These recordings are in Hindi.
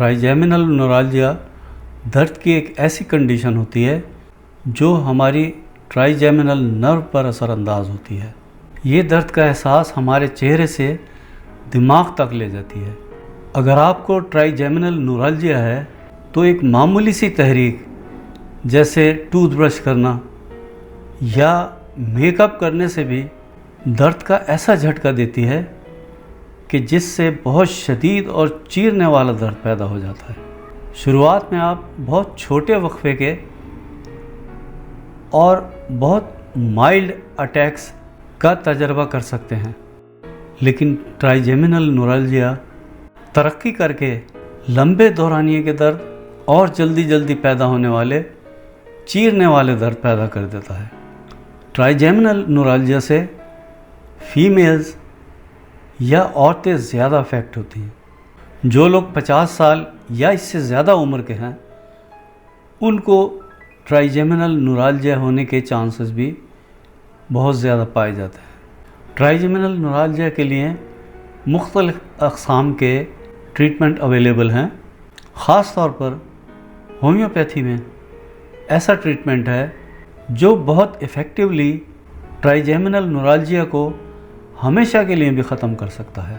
ट्राइजेमिनल न्यूराल्जिया दर्द की एक ऐसी कंडीशन होती है जो हमारी ट्राइजेमिनल नर्व पर असरअंदाज होती है। ये दर्द का एहसास हमारे चेहरे से दिमाग तक ले जाती है। अगर आपको ट्राइजेमिनल न्यूराल्जिया है तो एक मामूली सी तहरीक जैसे टूथब्रश करना या मेकअप करने से भी दर्द का ऐसा झटका देती है कि जिससे बहुत शदीद और चीरने वाला दर्द पैदा हो जाता है। शुरुआत में आप बहुत छोटे वक्फे के और बहुत माइल्ड अटैक्स का तजर्बा कर सकते हैं, लेकिन ट्राइजेमिनल न्यूराल्जिया तरक्की करके लंबे दौरानिए के दर्द और जल्दी जल्दी पैदा होने वाले चीरने वाले दर्द पैदा कर देता है। ट्राइजेमिनल न्यूराल्जिया से फीमेल्स या औरतें ज़्यादा अफेक्ट होती हैं। जो लोग 50 साल या इससे ज़्यादा उम्र के हैं उनको ट्राइजेमिनल न्यूराल्जिया होने के चांसेस भी बहुत ज़्यादा पाए जाते हैं। ट्राइजेमिनल न्यूराल्जिया के लिए मुख्तलिफ़ अक़साम के ट्रीटमेंट अवेलेबल हैं। ख़ास तौर पर होम्योपैथी में ऐसा ट्रीटमेंट है जो बहुत इफ़ेक्टिवली ट्राइजेमिनल न्यूराल्जिया को हमेशा के लिए भी ख़त्म कर सकता है।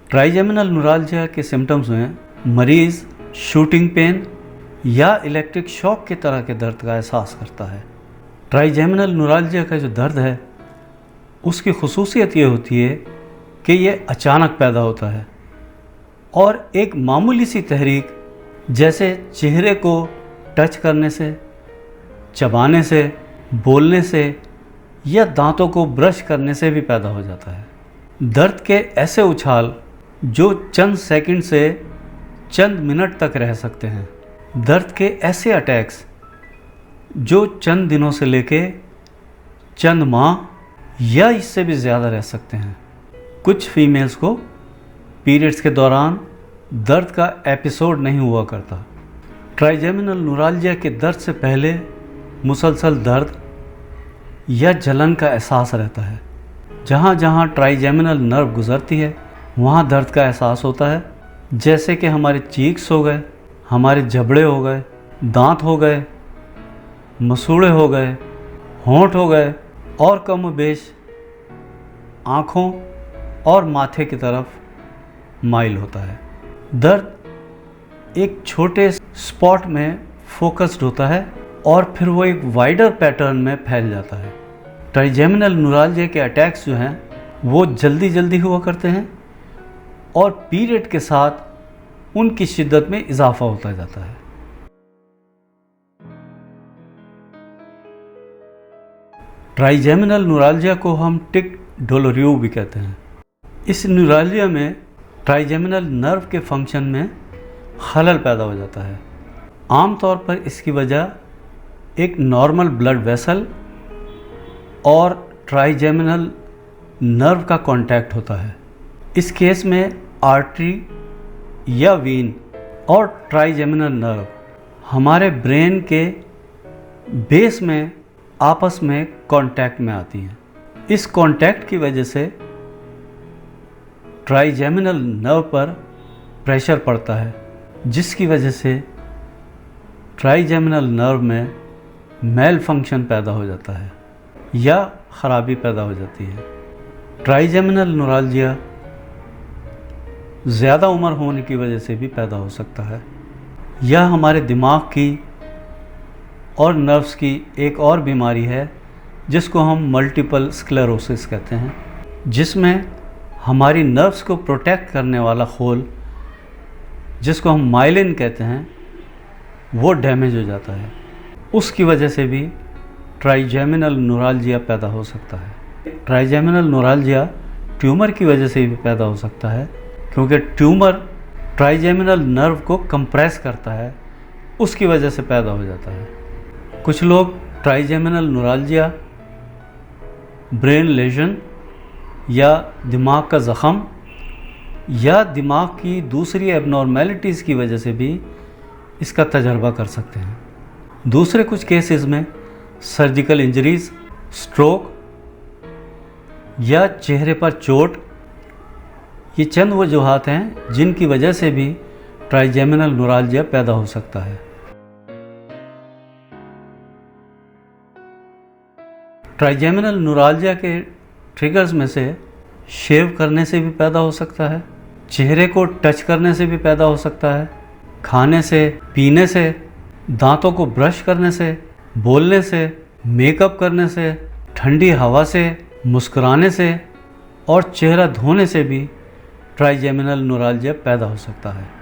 ट्राइजेमिनल न्यूराल्जिया के सिम्टम्स में मरीज़ शूटिंग पेन या इलेक्ट्रिक शॉक की तरह के दर्द का एहसास करता है। ट्राइजेमिनल न्यूराल्जिया का जो दर्द है उसकी खुसूसियत ये होती है कि ये अचानक पैदा होता है और एक मामूली सी तहरीक जैसे चेहरे को टच करने से, चबाने से, बोलने से या दांतों को ब्रश करने से भी पैदा हो जाता है। दर्द के ऐसे उछाल जो चंद सेकंड से चंद मिनट तक रह सकते हैं। दर्द के ऐसे अटैक्स जो चंद दिनों से लेके चंद माह या इससे भी ज़्यादा रह सकते हैं। कुछ फीमेल्स को पीरियड्स के दौरान दर्द का एपिसोड नहीं हुआ करता। ट्राइजेमिनल न्यूराल्जिया के दर्द से पहले मुसलसल दर्द या जलन का एहसास रहता है। जहाँ जहाँ ट्राइजेमिनल नर्व गुजरती है वहाँ दर्द का एहसास होता है, जैसे कि हमारे चीक्स हो गए, हमारे जबड़े हो गए, दांत हो गए, मसूड़े हो गए, होंठ हो गए और कम बेश आँखों और माथे की तरफ माइल होता है। दर्द एक छोटे स्पॉट में फोकस्ड होता है और फिर वो एक वाइडर पैटर्न में फैल जाता है। ट्राइजेमिनल न्यूराल्जिया के अटैक्स जो हैं वो जल्दी जल्दी हुआ करते हैं और पीरियड के साथ उनकी शिद्दत में इजाफा होता जाता है। ट्राइजेमिनल न्यूराल्जिया को हम टिक डोलोरियो भी कहते हैं। इस न्यूराल्जिया में ट्राइजेमिनल नर्व के फंक्शन में खलल पैदा हो जाता है। आमतौर पर इसकी वजह एक नॉर्मल ब्लड वेसल और ट्राइजेमिनल नर्व का कांटेक्ट होता है। इस केस में आर्टरी या वीन और ट्राइजेमिनल नर्व हमारे ब्रेन के बेस में आपस में कांटेक्ट में आती हैं। इस कांटेक्ट की वजह से ट्राइजेमिनल नर्व पर प्रेशर पड़ता है, जिसकी वजह से ट्राइजेमिनल नर्व में मेल फंक्शन पैदा हो जाता है या ख़राबी पैदा हो जाती है। ट्राइजेमिनल न्यूराल्जिया ज़्यादा उम्र होने की वजह से भी पैदा हो सकता है। यह हमारे दिमाग की और नर्व्स की एक और बीमारी है जिसको हम मल्टीपल स्क्लेरोसिस कहते हैं, जिसमें हमारी नर्व्स को प्रोटेक्ट करने वाला खोल जिसको हम माइलिन कहते हैं वो डैमेज हो जाता है। उसकी वजह से भी ट्राइजेमिनल न्यूराल्जिया पैदा हो सकता है। ट्राइजेमिनल न्यूराल्जिया ट्यूमर की वजह से भी पैदा हो सकता है, क्योंकि ट्यूमर ट्राइजेमिनल नर्व को कंप्रेस करता है, उसकी वजह से पैदा हो जाता है। कुछ लोग ट्राइजेमिनल न्यूराल्जिया, ब्रेन लेजन या दिमाग का ज़ख़म या दिमाग की दूसरी एबनॉर्मेलिटीज़ की वजह से भी इसका तजर्बा कर सकते हैं। दूसरे कुछ केसेस में सर्जिकल इंजरीज़, स्ट्रोक या चेहरे पर चोट ये चंद वजूहात हैं जिनकी वजह से भी ट्राइजेमिनल न्यूराल्जिया पैदा हो सकता है। ट्राइजेमिनल न्यूराल्जिया के ट्रिगर्स में से शेव करने से भी पैदा हो सकता है, चेहरे को टच करने से भी पैदा हो सकता है, खाने से, पीने से, दांतों को ब्रश करने से, बोलने से, मेकअप करने से, ठंडी हवा से, मुस्कुराने से और चेहरा धोने से भी ट्राइजेमिनल न्यूराल्जिया पैदा हो सकता है।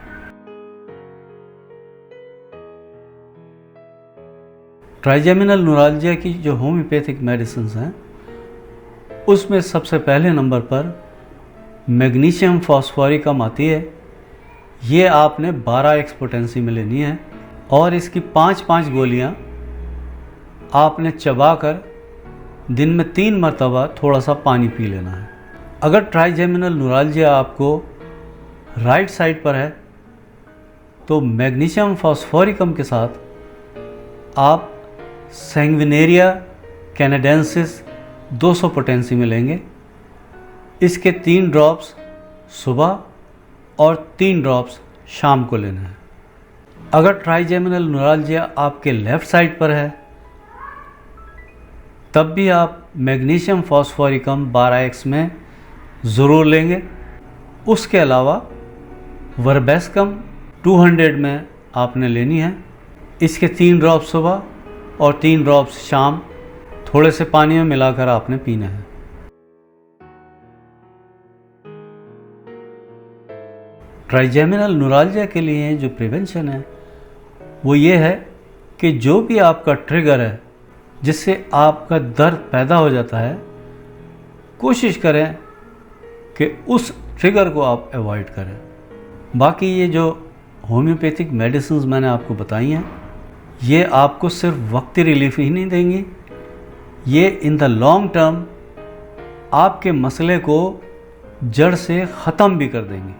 ट्राइजेमिनल न्यूराल्जिया की जो होम्योपैथिक मेडिसिन हैं उसमें सबसे पहले नंबर पर मैग्नीशियम फॉस्फोरिकम आती है। ये आपने 12x पोटेंसी में लेनी है और इसकी 5-5 गोलियां आपने चबाकर दिन में 3 मरतबा थोड़ा सा पानी पी लेना है। अगर ट्राइजेमिनल न्यूराल्जिया आपको राइट साइड पर है तो मैग्नीशियम फॉस्फोरिकम के साथ आप सैंग्विनेरिया कैनेडेंसिस 200 पोटेंसी में लेंगे। इसके 3 ड्रॉप्स सुबह और 3 ड्रॉप्स शाम को लेना है। अगर ट्राइजेमिनल न्यूराल्जिया आपके लेफ़्ट साइड पर है तब भी आप मैग्नीशियम फॉस्फोरिकम 12x में ज़रूर लेंगे। उसके अलावा वर्बेस्कम 200 में आपने लेनी है। इसके 3 ड्रॉप्स सुबह और 3 ड्रॉप्स शाम थोड़े से पानी में मिलाकर आपने पीना है। ट्राइजेमिनल न्यूराल्जिया के लिए जो प्रिवेंशन है वो ये है कि जो भी आपका ट्रिगर है जिससे आपका दर्द पैदा हो जाता है, कोशिश करें कि उस ट्रिगर को आप अवॉइड करें। बाकी ये जो होम्योपैथिक मेडिसिन मैंने आपको बताई हैं ये आपको सिर्फ वक्ती रिलीफ ही नहीं देंगी, ये इन द लॉन्ग टर्म आपके मसले को जड़ से ख़त्म भी कर देंगी।